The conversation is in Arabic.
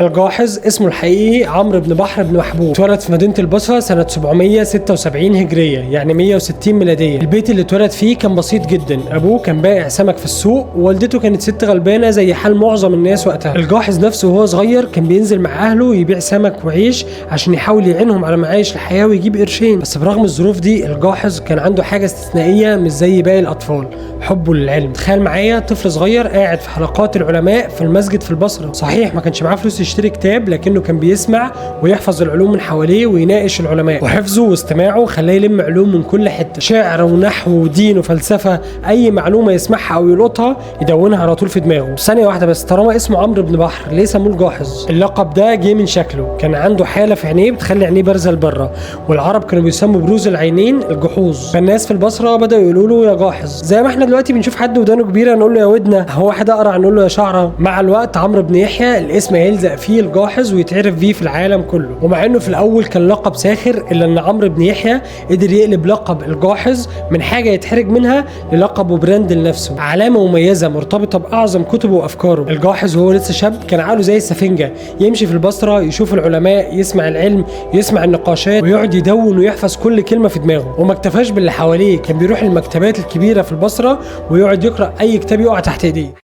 الجاحظ اسمه الحقيقي عمرو بن بحر بن محبوب، اتولد في مدينة البصرة سنة 776 هجرية يعني 160 ميلادية. البيت اللي اتولد فيه كان بسيط جدا، ابوه كان بائع سمك في السوق ووالدته كانت ست غلبانة زي حال معظم الناس وقتها. الجاحظ نفسه وهو صغير كان بينزل مع اهله يبيع سمك وعيش عشان يحاول يعينهم على معايش الحياة ويجيب قرشين. بس برغم الظروف دي الجاحظ كان عنده حاجة استثنائية مش زي باقي الاطفال، حبه للعلم. تخيل معايا طفل صغير قاعد في حلقات العلماء في المسجد في البصرة، صحيح ما كانش معاه فلوس يشتري كتاب لكنه كان بيسمع ويحفظ العلوم من حواليه ويناقش العلماء، وحفظه واستماعه خلاه يلم علوم من كل حته، شعر ونحو ودين وفلسفه، اي معلومه يسمعها او يلقطها يدونها على طول في دماغه. ثانيه واحده بس، طالما اسمه عمرو بن بحر ليه سموه الجاحظ؟ اللقب ده جه من شكله، كان عنده حاله في عينيه بتخلي عينيه بارزه لبره، والعرب كانوا بيسموا بروز العينين الجحوظ، فالناس في البصره بداوا يقولوا له يا جاحظ، زي ما احنا دلوقتي بنشوف حد ودانه كبيره نقول له يا ودنه، هو واحد اقرع نقول له يا شعره. مع الوقت عمرو بن يحيى الاسم هيلزق فيه الجاحظ ويتعرف بيه في العالم كله. ومع انه في الاول كان لقب ساخر الا ان عمرو بن يحيى قدر يقلب لقب الجاحظ من حاجه يتحرج منها للقب وبراند لنفسه، علامه مميزه مرتبطه باعظم كتبه وافكاره. الجاحظ وهو لسه شاب كان عقله زي السفنجه، يمشي في البصره يشوف العلماء، يسمع العلم، يسمع النقاشات، ويقعد يدون ويحفظ كل كلمه في دماغه. وما اكتفاش باللي حواليه، كان بيروح المكتبات الكبيره في البصره ويقعد يقرا اي كتاب يقع تحت ايديه.